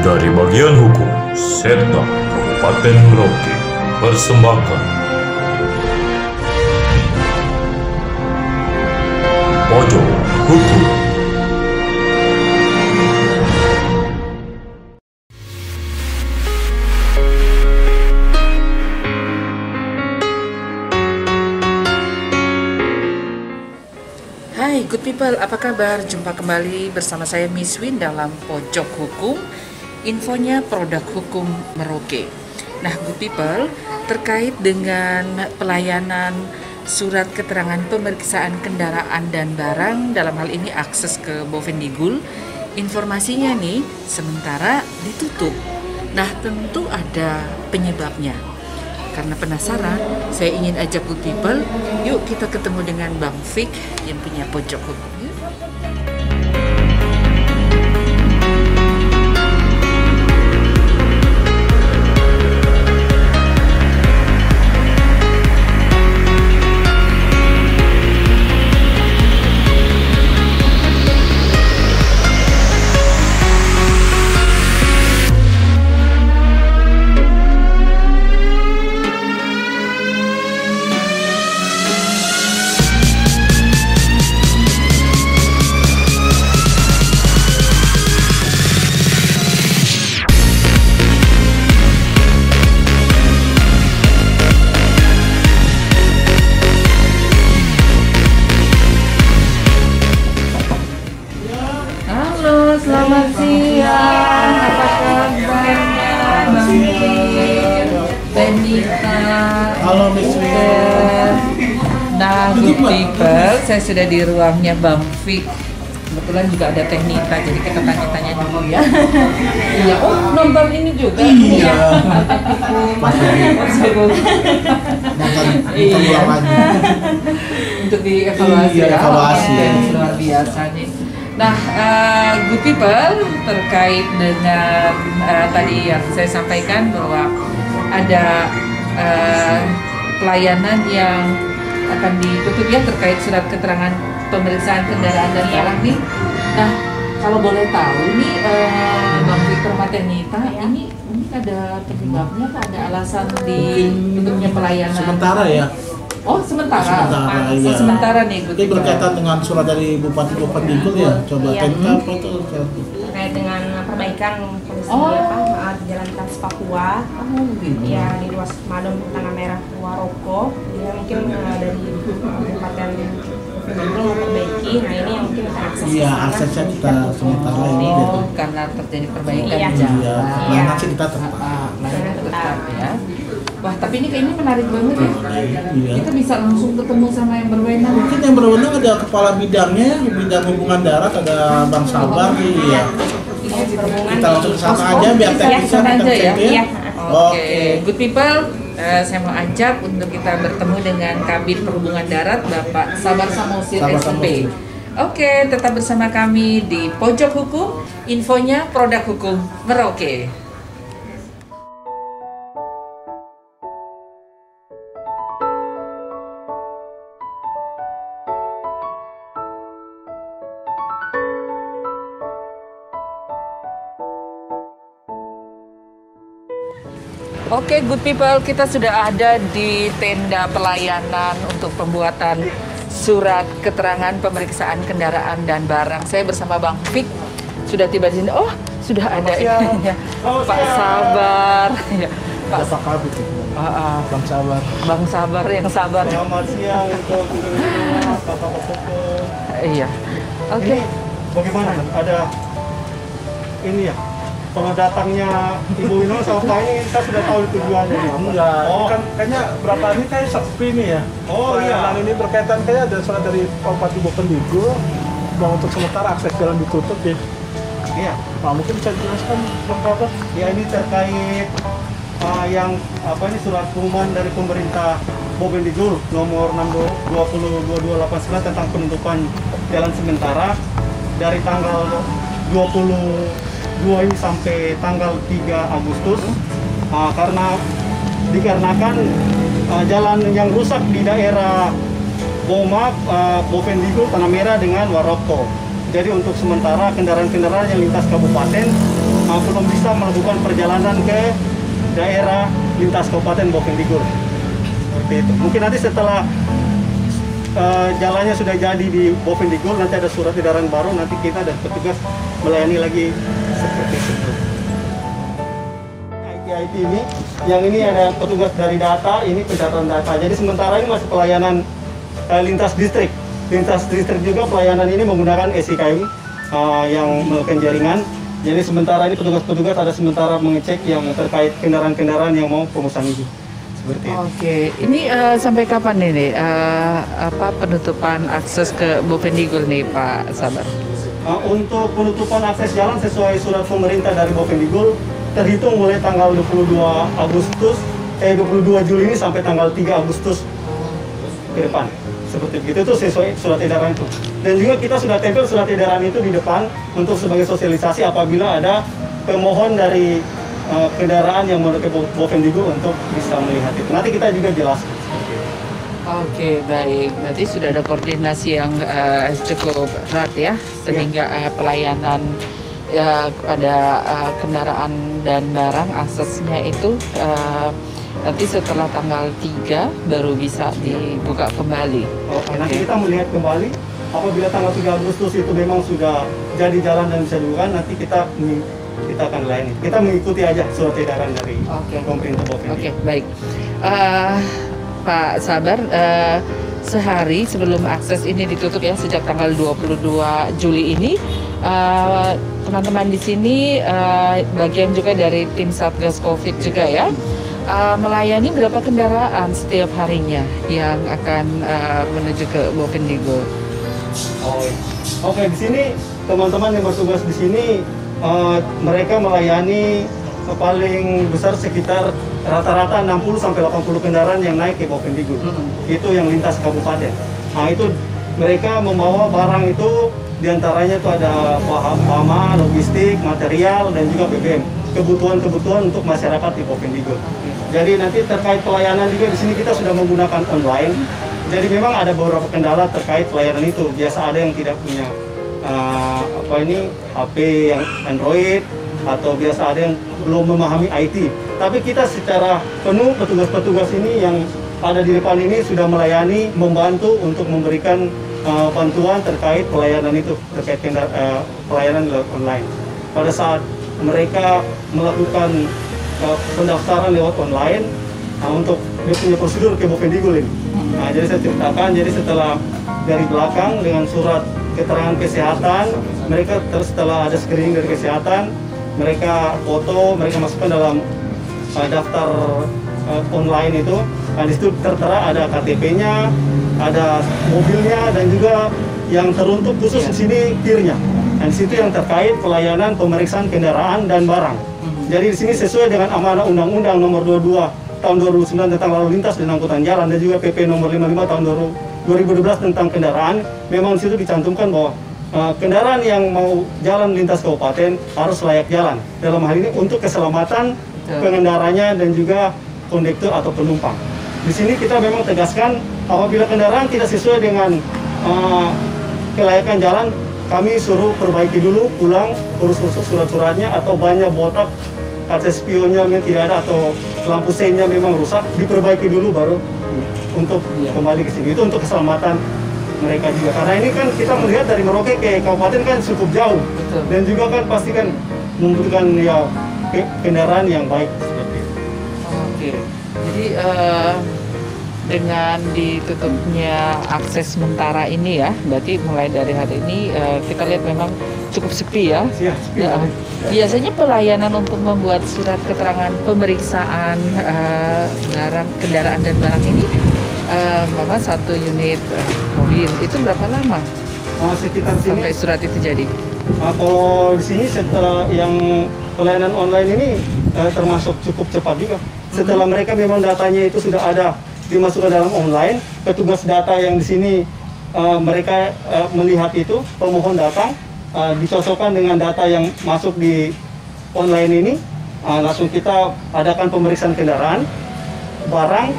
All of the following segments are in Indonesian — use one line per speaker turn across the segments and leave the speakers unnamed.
Dari bagian hukum Setda Kabupaten Merauke persembahkan Pojok Hukum.
Hai good people, apa kabar? Jumpa kembali bersama saya Miss Win dalam Pojok Hukum. Infonya produk hukum Merauke. Nah good people, terkait dengan pelayanan surat keterangan pemeriksaan kendaraan dan barang, dalam hal ini akses ke Bovendigul, informasinya nih sementara ditutup. Nah tentu ada penyebabnya. Karena penasaran, saya ingin ajak good people, yuk kita ketemu dengan Bang Fik yang punya Pojok Hukum. Yuk. Selamat siang, apa kabarnya Bang Tenita?
Halo Miss Win.
Nah good people, saya sudah di ruangnya Bang Fik. Kebetulan juga ada Tenita, jadi kita tanya-tanya dulu ya. Iya, oh nonton ini juga.
Iya.
Iya. Untuk dievaluasi
ya.
Evaluasi. Luar biasa nih. Nah, good people, terkait dengan tadi yang saya sampaikan bahwa ada pelayanan yang akan ditutup ya terkait surat keterangan pemeriksaan kendaraan dan barang nih. Nah, kalau boleh tahu nih, Bang Victor Matenita, ini ada penyebabnya, ada alasan ditutupnya pelayanan?
Sementara ya.
Oh sementara,
iya.
Sementara nih.
Ini berkaitan dengan surat dari Bupati Bovendigul ya. Coba tanya apa itu?
Terkait dengan perbaikan kondisinya di Jalan Trans Papua, ya di ruas Madom Tanah Merah Waroko. Dia mungkin dari Kabupaten Bovendigul memperbaiki. Nah ini yang mungkin kita akses.
Iya, aksesnya kita sementara ini.
Oh, karena terjadi perbaikan
Iya.
jalan.
Iya, pelayanan sih kita tetap.
Tetap ya. Wah, tapi ini kayaknya menarik banget ya.
Iya.
Kita bisa langsung ketemu sama yang berwenang.
Mungkin yang berwenang ada kepala bidangnya, bidang hubungan darat, ada Bang Sabar. Iya. Kita langsung ke sana aja biar teknisnya kita
aja ya.
ya.
Oke, good people, saya mau ajak untuk kita bertemu dengan Kabid Perhubungan Darat Bapak Sabar Samosir SP. Oke, tetap bersama kami di Pojok Hukum, infonya produk hukum Merauke. Oke, good people, kita sudah ada di tenda pelayanan untuk pembuatan surat keterangan pemeriksaan kendaraan dan barang. Saya bersama Bang Fik sudah tiba di sini. Oh, sudah ada ya, Pak Sabar. Ya, Pak
Kabid. Bang Sabar.
Bang Sabar yang sabar.
Selamat siang untuk
Iya. Oke.
Bagaimana? Ada ini ya? Kalau datangnya Ibu Wino sama Pak ini kita sudah tahu tujuannya ya?
Enggak,
Oh.
kan kayaknya berapa ini kayak sepi nih ya.
Oh iya.
Pelayanan ini berkaitan kayak ada surat dari Bupati Bovendigul bahwa untuk sementara akses jalan ditutup ya.
Iya.
Nah, mungkin bisa dijelaskan Bang Sabar?
Ya ini terkait yang apa ini surat pengumuman dari pemerintah Bovendigul nomor 202289 tentang penutupan jalan sementara dari tanggal 22 ini sampai tanggal 3 Agustus karena dikarenakan jalan yang rusak di daerah Bomak, Bovendigul, Tanah Merah dengan Waroko. Jadi untuk sementara kendaraan-kendaraan yang lintas kabupaten belum bisa melakukan perjalanan ke daerah lintas Kabupaten Bovendigul. Seperti itu. Mungkin nanti setelah jalannya sudah jadi di Bovendigul, nanti ada surat edaran baru, nanti kita dan petugas melayani lagi seperti itu. IT ini, yang ini ada petugas dari data, ini pencatatan data. Jadi sementara ini masih pelayanan lintas distrik. Lintas distrik juga pelayanan ini menggunakan SIKM yang melakukan jaringan. Jadi sementara ini petugas-petugas ada sementara mengecek yang terkait kendaraan-kendaraan yang mau pemesan itu. Seperti itu.
Oke, ini sampai kapan ini penutupan akses ke Bovendigul nih Pak Sabar?
Untuk penutupan akses jalan sesuai surat pemerintah dari Bovendigul terhitung mulai tanggal 22 Juli ini sampai tanggal 3 Agustus ke depan. Seperti itu sesuai surat edaran itu. Dan juga kita sudah tempel surat edaran itu di depan untuk sebagai sosialisasi apabila ada pemohon dari kendaraan yang menuju ke Bovendigul untuk bisa melihat itu. Nanti kita juga jelaskan.
Oke, baik. Berarti sudah ada koordinasi yang cukup erat ya, sehingga pelayanan pada kendaraan dan barang aksesnya itu nanti setelah tanggal 3 baru bisa dibuka kembali.
Oke. Nanti kita melihat kembali apabila tanggal 3 Agustus itu memang sudah jadi jalan dan bisa dibuka, nanti kita akan layani. Kita mengikuti aja surat edaran dari pemerintah Bovendigul.
Oke, baik. Pak Sabar, sehari sebelum akses ini ditutup ya, sejak tanggal 22 Juli ini, teman-teman di sini bagian juga dari tim Satgas Covid juga ya, melayani berapa kendaraan setiap harinya yang akan menuju ke Bovendigul?
Oke, di sini teman-teman yang bertugas di sini mereka melayani paling besar sekitar rata-rata 60-80 kendaraan yang naik ke Bovendigul. Itu yang lintas kabupaten. Nah, itu mereka membawa barang itu diantaranya itu ada pama, logistik, material, dan juga BBM. Kebutuhan-kebutuhan untuk masyarakat di Bovendigul. Jadi nanti terkait pelayanan juga di sini kita sudah menggunakan online. Jadi memang ada beberapa kendala terkait pelayanan itu. Biasa ada yang tidak punya HP yang Android, atau biasa ada yang belum memahami IT. Tapi kita secara penuh petugas-petugas ini yang ada di depan ini sudah melayani, membantu untuk memberikan bantuan terkait pelayanan itu, terkait pelayanan lewat online. Pada saat mereka melakukan pendaftaran lewat online untuk dia punya prosedur ke Bovendigul ini. Nah, jadi saya ceritakan, jadi setelah dari belakang dengan surat keterangan kesehatan, mereka setelah ada screening dari kesehatan, mereka foto, mereka masukkan dalam daftar online itu. Nah, di situ tertera ada KTP-nya, ada mobilnya, dan juga yang teruntuk khusus di sini tirnya. Dan di situ yang terkait pelayanan pemeriksaan kendaraan dan barang. Jadi di sini sesuai dengan amanah Undang-Undang Nomor 22 Tahun 2009 tentang lalu lintas dan angkutan jalan, dan juga PP Nomor 55 Tahun 2012 tentang kendaraan. Memang di situ dicantumkan bahwa kendaraan yang mau jalan lintas kabupaten harus layak jalan. Dalam hal ini untuk keselamatan pengendaranya dan juga kondektur atau penumpang. Di sini kita memang tegaskan apabila kendaraan tidak sesuai dengan kelayakan jalan, kami suruh perbaiki dulu, pulang, urus-urus surat-suratnya, atau banyak botak, kaca spionnya yang tidak ada, atau lampu seinnya memang rusak, diperbaiki dulu baru untuk kembali ke sini. Itu untuk keselamatan mereka juga. Karena ini kan kita melihat dari Merauke ke kabupaten kan cukup jauh. Dan juga kan pasti kan membutuhkan ya kendaraan yang baik seperti itu.
Oke. Jadi dengan ditutupnya akses sementara ini ya, berarti mulai dari hari ini kita lihat memang cukup sepi ya.
Iya, sepi.
Ya. Biasanya pelayanan untuk membuat surat keterangan pemeriksaan barang, kendaraan dan barang ini memang satu unit mobil itu berapa lama?
Sekitar sini.
Sampai surat itu jadi?
Kalau di sini setelah yang pelayanan online ini termasuk cukup cepat juga. Setelah mereka memang datanya itu sudah ada dimasukkan dalam online, petugas data yang di sini mereka melihat itu, pemohon datang, dicocokkan dengan data yang masuk di online ini, langsung kita adakan pemeriksaan kendaraan, barang.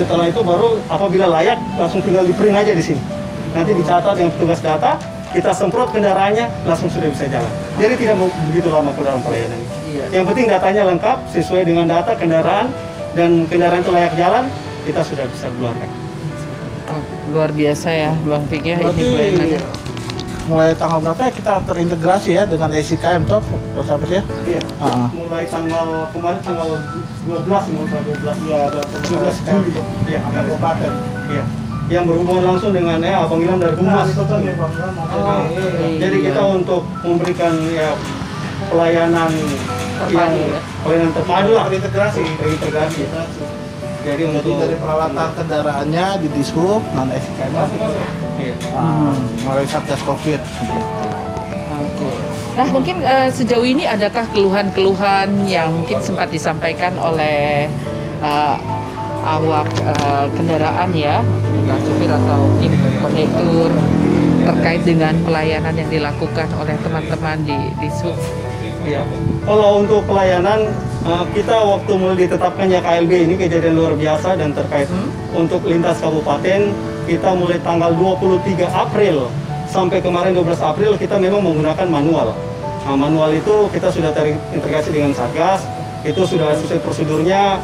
Setelah itu baru apabila layak langsung tinggal di print aja di sini. Nanti dicatat dengan petugas data, kita semprot kendaraannya, langsung sudah bisa jalan. Jadi tidak begitu lama ke dalam pelayanan.
Iya.
Yang penting datanya lengkap, sesuai dengan data kendaraan, dan kendaraan itu layak jalan, kita sudah bisa keluarkan.
Oh, luar biasa ya Bang Fik ya, ini
Berarti
pelayanannya.
mulai tanggal berapa ya kita terintegrasi ya dengan SIKM toh, sahabat ya?
Iya.
Ah.
Mulai kemarin tanggal 12, menurut saya 12
Ya, ada
12 Juli. Iya,
kabupaten.
iya. Yang berhubungan langsung dengan Abang Ilham dari Humas.
Oh,
Jadi kita untuk memberikan ya pelayanan yang
ya.
pelayanan terpadu lah,
Terintegrasi.
terintegrasi. Jadi
Jadi
untuk
dari peralatan kendaraannya di Dishub, non SIKM.
iya.
Melalui Satgas Covid.
Oke. Nah mungkin sejauh ini adakah keluhan-keluhan yang mungkin sempat disampaikan oleh awak kendaraan ya, entah supir atau mungkin kondektur terkait dengan pelayanan yang dilakukan oleh teman-teman di sub.
Iya. Kalau untuk pelayanan kita waktu mulai ditetapkannya KLB ini kejadian luar biasa dan terkait untuk lintas kabupaten, kita mulai tanggal 23 April sampai kemarin 12 April kita memang menggunakan manual. Nah, manual itu kita sudah terintegrasi dengan Satgas, itu sudah sesuai prosedurnya,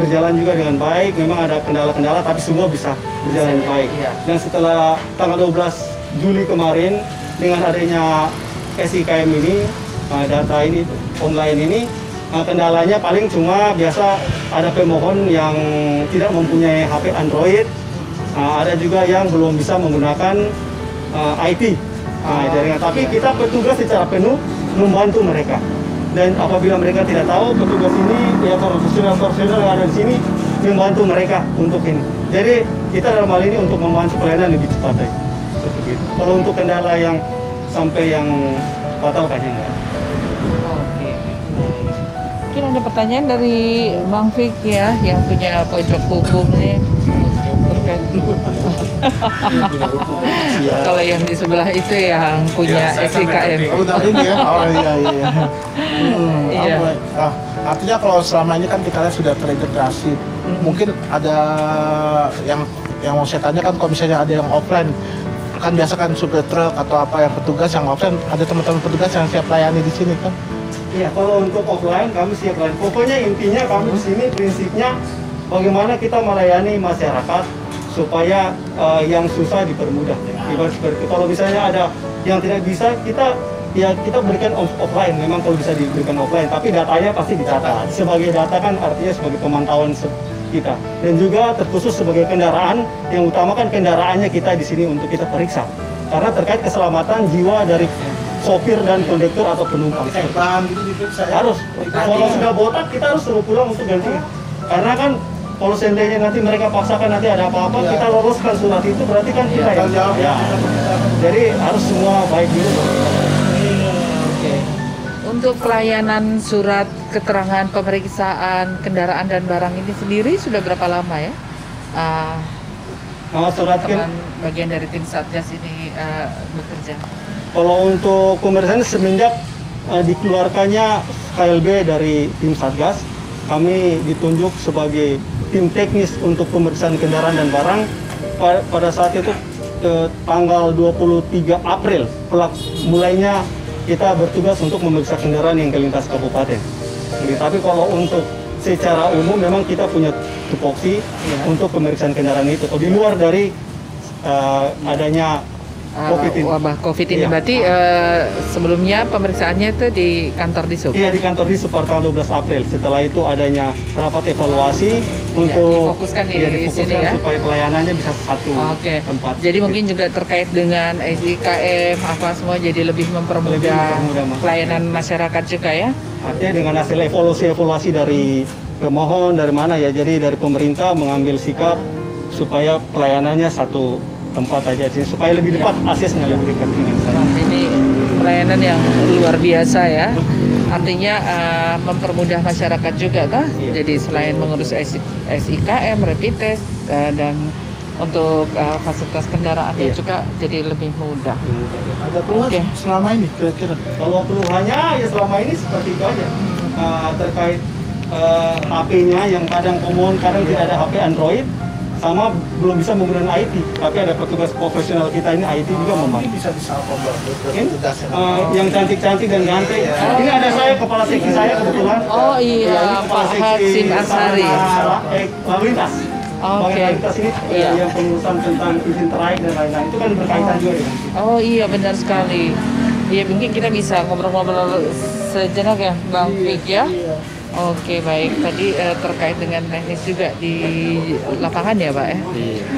berjalan juga dengan baik. Memang ada kendala-kendala tapi semua bisa berjalan dengan baik. Dan setelah tanggal 12 Juli kemarin dengan adanya SIKM ini, data ini online ini, kendalanya paling cuma biasa ada pemohon yang tidak mempunyai HP Android, ada juga yang belum bisa menggunakan IT jaringan. Tapi kita petugas secara penuh membantu mereka. Dan apabila mereka tidak tahu, petugas ini ya profesional yang ada di sini membantu mereka untuk ini. Jadi kita dalam hal ini untuk membantu pelayanan lebih cepat. Seperti itu. Kalau untuk kendala yang sampai yang fatal kayaknya enggak.
Oke. Mungkin ada pertanyaan dari Bang Fik ya, yang punya pojok hukum nih. Terkait kalau yang di sebelah itu yang punya SIKM.
Oh, udah ini ya? Oh iya.
Iya.
Artinya kalau selama ini kan kita lihat sudah terintegrasi. Mungkin ada yang mau saya tanya kan, kalau misalnya ada yang offline, kan biasa kan supir truk atau apa yang petugas yang offline, ada teman-teman petugas yang siap layani di sini kan?
Iya, kalau untuk offline kami siap layan. Pokoknya intinya kami di sini prinsipnya bagaimana kita melayani masyarakat supaya yang susah dipermudah. Ibarat seperti kalau misalnya ada yang tidak bisa, kita berikan offline. Memang kalau bisa diberikan offline, tapi datanya pasti dicatat. Sebagai data kan artinya sebagai pemantauan kita. Dan juga terkhusus sebagai kendaraan, yang utamakan kendaraannya kita di sini untuk kita periksa. Karena terkait keselamatan jiwa dari sopir dan kondektur atau penumpang.
Ban gitu diperiksa ya?
Harus. Kalau sudah botak kita harus suruh pulang untuk ganti. Karena kan kalau seandainya nanti mereka paksakan nanti ada apa-apa, kita loloskan surat itu berarti kan kita yang
jawab ya.
Jadi harus semua baik dulu.
Oke. Untuk pelayanan surat keterangan pemeriksaan kendaraan dan barang ini sendiri sudah berapa lama ya?
Surat
Teman bagian dari tim Satgas ini bekerja.
kalau untuk pemeriksaan semenjak dikeluarkannya KLB dari tim Satgas, kami ditunjuk sebagai tim teknis untuk pemeriksaan kendaraan dan barang. Pada saat itu tanggal 23 April mulainya kita bertugas untuk memeriksa kendaraan yang ke lintas kabupaten. Tapi kalau untuk secara umum memang kita punya tupoksi untuk pemeriksaan kendaraan itu. Di luar dari adanya COVID ini.
Wabah COVID ini.
Iya.
Berarti sebelumnya pemeriksaannya itu di kantor Dishub?
Iya, di kantor Dishub tanggal 12 April. Setelah itu adanya rapat evaluasi untuk
difokuskan di sini ya,
supaya pelayanannya bisa satu
Oke.
tempat.
Jadi mungkin juga terkait dengan SIKM apa semua jadi lebih mempermudah
Mas.
pelayanan masyarakat juga ya.
Artinya dengan hasil evaluasi dari pemohon dari mana ya, jadi dari pemerintah mengambil sikap supaya pelayanannya satu tempat aja sih, supaya lebih dekat aksesnya lebih dekat dengan saya.
Ini pelayanan yang luar biasa ya. Artinya mempermudah masyarakat juga kah?
Iya.
Jadi selain mengurus SIKM, rapid test dan untuk fasilitas kendaraannya
Iya.
juga jadi lebih mudah.
Ada keluhan
Oke.
selama ini kira-kira?
Kalau keluhannya ya selama ini seperti itu aja, terkait HP-nya yang kadang pemohon kadang tidak ada HP Android, sama belum bisa menggunakan IT, tapi ada petugas profesional kita ini IT juga membantu.
Bisa apa Mbak? Tugasnya.
Yang cantik-cantik dan ganteng. Ini ada saya, kepala seksi saya kebetulan.
Oh
Ya,
iya,
ini kepala
Pak
seksi
Haksim Ansari.
lalu lintas.
Oke.
Lalu lintas ini
Iya.
yang pengurusan tentang izin trayek dan lain-lain itu kan berkaitan juga dengan kita.
Oh iya, benar sekali. Iya, mungkin kita bisa ngobrol-ngobrol sejenak ya, Bang Fik ya. Oke, baik. Tadi terkait dengan teknis juga di lapangan ya, Pak ya.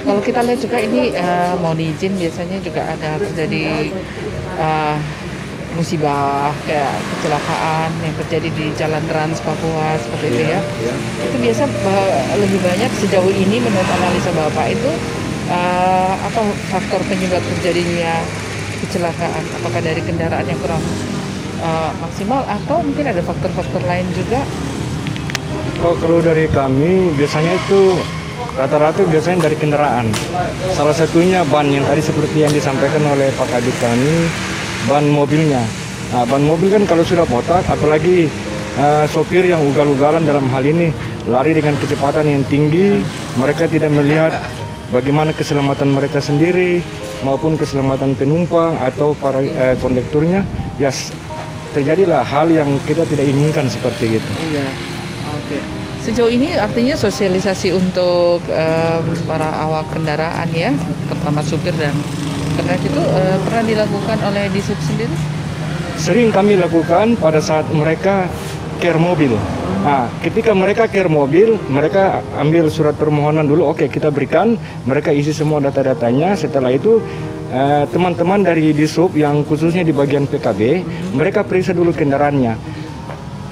Kalau kita lihat juga ini mohon izin biasanya juga ada terjadi musibah kayak kecelakaan yang terjadi di Jalan Trans Papua seperti itu ya. Itu biasa lebih banyak sejauh ini menurut analisa Bapak itu apa faktor penyebab terjadinya kecelakaan? Apakah dari kendaraan yang kurang maksimal atau mungkin ada faktor-faktor lain juga?
Oh, kalau dari kami biasanya itu rata-rata biasanya dari kendaraan. Salah satunya ban yang tadi seperti yang disampaikan oleh Pak Kadit kami, ban mobilnya. Nah, ban mobil kan kalau sudah botak, apalagi sopir yang ugal-ugalan dalam hal ini lari dengan kecepatan yang tinggi, mereka tidak melihat bagaimana keselamatan mereka sendiri maupun keselamatan penumpang atau para kondekturnya, ya terjadilah hal yang kita tidak inginkan seperti itu.
Iya, oke. Sejauh ini artinya sosialisasi untuk para awak kendaraan ya, terutama supir dan kernet itu pernah dilakukan oleh Disub sendiri?
Sering kami lakukan pada saat mereka care mobil. Nah, ketika mereka care mobil, mereka ambil surat permohonan dulu, oke kita berikan, mereka isi semua data-datanya, setelah itu teman-teman dari Disub yang khususnya di bagian PKB, mereka periksa dulu kendaraannya.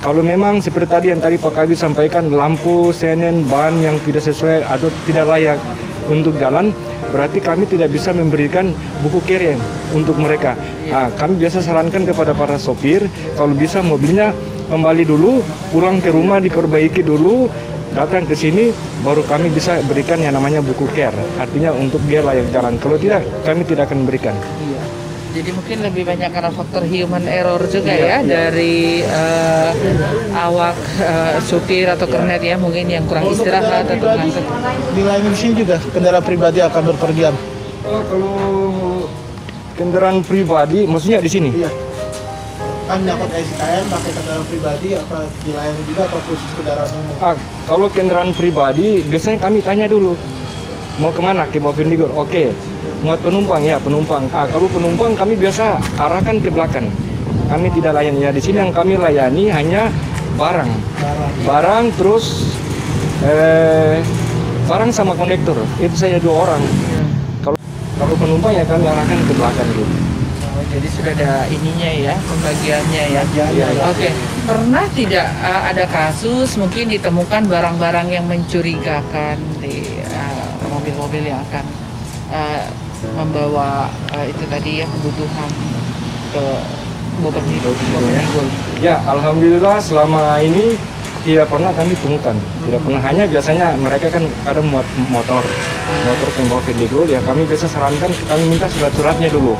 Kalau memang seperti tadi yang tadi Pak Kabit sampaikan, lampu, senen, ban yang tidak sesuai atau tidak layak untuk jalan, berarti kami tidak bisa memberikan buku kirim untuk mereka. Nah, kami biasa sarankan kepada para sopir, kalau bisa mobilnya kembali dulu, pulang ke rumah diperbaiki dulu, datang ke sini, baru kami bisa berikan yang namanya buku care. Artinya untuk dia layak jalan. Kalau tidak, kami tidak akan berikan.
Iya. Jadi mungkin lebih banyak karena faktor human error juga ya dari awak supir atau kernet ya, mungkin yang kurang istirahat atau ngantuk.
Di lain sini juga kendaraan pribadi akan berpergian.
Oh, kalau kendaraan pribadi, maksudnya di sini?
Iya. Kan nyangkut SKM pakai kendaraan pribadi apa dilayani juga atau khusus kendaraan umum?
Kalau kendaraan pribadi, biasanya kami tanya dulu, mau kemana? Ke Bovendigul? Oke. Muat penumpang ya, penumpang. Kalau penumpang kami biasa arahkan ke belakang. Kami tidak layani ya. Di sini yang kami layani hanya barang. Barang terus barang sama kondektur. Itu saja 2 orang. Kalau penumpang ya kami arahkan ke belakang dulu.
Jadi sudah ada ininya ya, pembagiannya ya. Oke. Pernah tidak ada kasus mungkin ditemukan barang-barang yang mencurigakan di mobil-mobil yang akan membawa itu tadi ya kebutuhan ke Bovendigul?
Ya, alhamdulillah selama ini tidak pernah kami temukan. Tidak pernah, hanya biasanya mereka kan ada muat motor pembawa Bovendigul ya, kami biasa sarankan kami minta surat-suratnya dulu.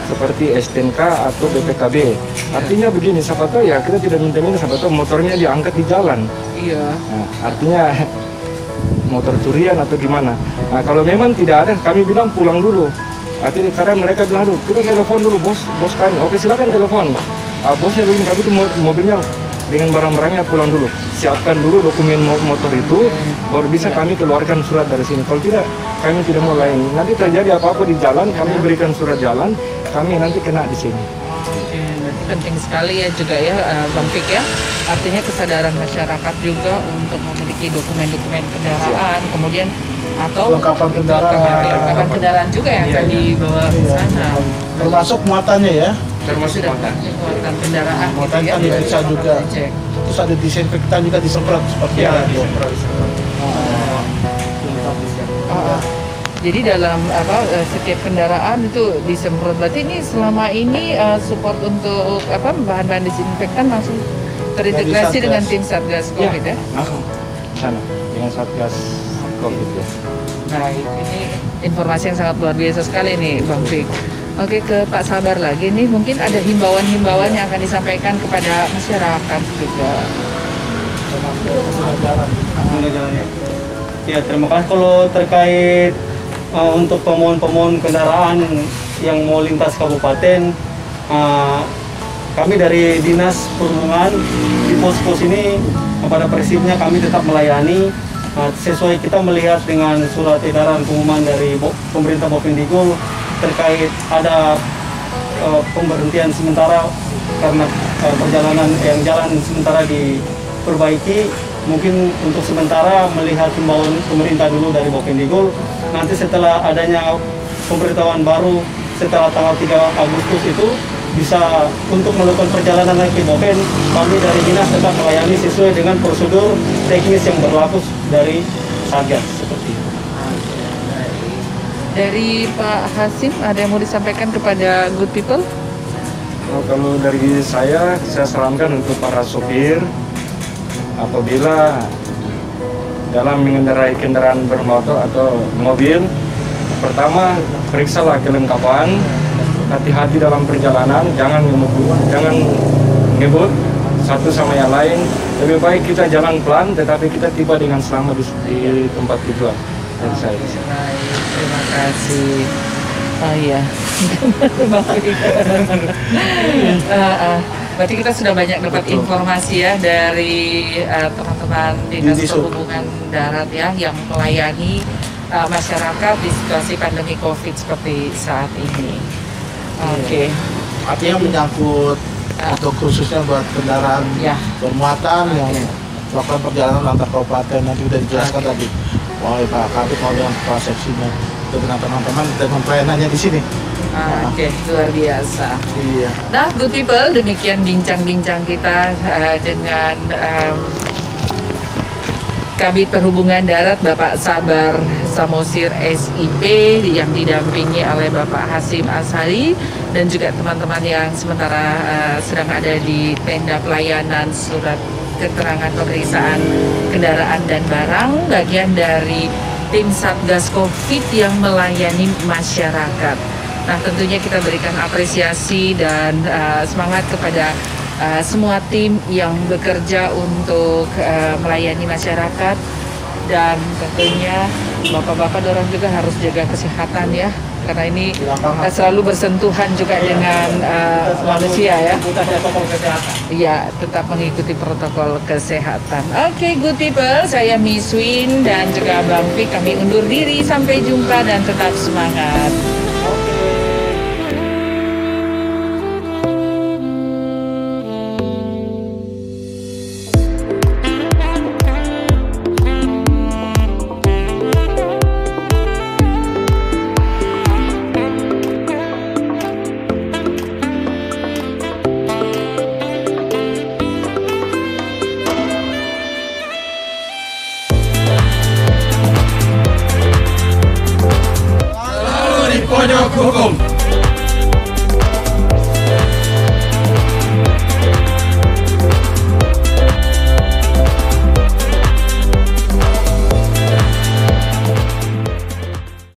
Seperti STNK atau BPKB. Artinya begini, siapa tahu ya kita tidak minta-minta, siapa tahu motornya diangkat di jalan.
Iya.
Nah, artinya motor curian atau gimana. Nah, kalau memang tidak ada, kami bilang pulang dulu. Artinya karena mereka bilang, aduh, kita telepon dulu bos kami. Oke, silakan telepon. Bosnya begini, tapi itu mobilnya dengan barang-barangnya pulang dulu. Siapkan dulu dokumen motor itu, baru bisa kami keluarkan surat dari sini. Kalau tidak, kami tidak mau layani. Nanti terjadi apa-apa di jalan, kami berikan surat jalan, kami nanti kena di sini.
Penting sekali ya juga ya Bang Fik ya, artinya kesadaran masyarakat juga untuk memiliki dokumen-dokumen kendaraan, kemudian atau
Kelengkapan
kendaraan juga yang akan dibawa ke sana,
Termasuk muatannya ya.
termasuk muatan kendaraan
Muatan
gitu ya.
kan diperiksa juga.
Dicek.
Terus ada disinfektan juga disemprot seperti itu.
Jadi dalam setiap kendaraan itu disemprot. Berarti ini selama ini support untuk bahan-bahan disinfektan langsung terintegrasi dengan tim Satgas Covid ya?
Langsung sana dengan Satgas Covid ya.
Nah ini informasi yang sangat luar biasa sekali nih Bang Fik. Oke, ke Pak Sabar lagi nih, mungkin ada himbauan-himbauan yang akan disampaikan kepada masyarakat juga.
Ya, terima kasih. Kalau terkait untuk pemohon-pemohon kendaraan yang mau lintas kabupaten, kami dari Dinas Perhubungan di pos-pos ini pada prinsipnya kami tetap melayani sesuai kita melihat dengan surat edaran pengumuman dari pemerintah Bovendigul terkait ada pemberhentian sementara karena perjalanan yang jalan sementara diperbaiki. Mungkin untuk sementara melihat himbauan pemerintah dulu dari Bovendigul. Nanti setelah adanya pemberitahuan baru setelah tanggal 3 Agustus itu bisa untuk melakukan perjalanan lagi Boven, kami dari dinas tetap melayani sesuai dengan prosedur teknis yang berlaku dari Satgas seperti itu.
Dari Pak Hasim, ada yang mau disampaikan kepada good people?
Kalau dari saya sarankan untuk para sopir, apabila dalam mengendarai kendaraan bermotor atau mobil, pertama periksalah kelengkapan, hati-hati dalam perjalanan, jangan ngebut satu sama yang lain. Lebih baik kita jalan pelan, tetapi kita tiba dengan selamat di tempat tujuan. Dari saya.
Baik, terima kasih. Oh iya. Berarti kita sudah banyak dapat informasi ya dari teman-teman Dinas Perhubungan Darat ya yang melayani masyarakat di situasi pandemi COVID seperti saat ini. Oke.
Artinya menyangkut untuk khususnya buat kendaraan bermuatan yang melakukan perjalanan antar kabupaten, nanti udah dijelaskan tadi. Wah, Pak Kabit mau yang persepsinya itu dengan teman-teman dengan pelayanannya di sini.
Oke, luar biasa.
Iya.
Nah, good people, demikian bincang-bincang kita dengan Kabid Perhubungan Darat Bapak Sabar Samosir SIP yang didampingi oleh Bapak Hasim Ashari dan juga teman-teman yang sementara sedang ada di tenda pelayanan surat keterangan pemeriksaan kendaraan dan barang, bagian dari tim Satgas COVID yang melayani masyarakat. Nah, tentunya kita berikan apresiasi dan semangat kepada semua tim yang bekerja untuk melayani masyarakat, dan tentunya bapak-bapak dorong juga harus jaga kesehatan ya, karena ini selalu bersentuhan juga dengan manusia ya. Iya, tetap mengikuti protokol kesehatan. Oke, good people, saya Miss Win dan juga Bang Fik, kami undur diri, sampai jumpa dan tetap semangat.
Pojok Hukum.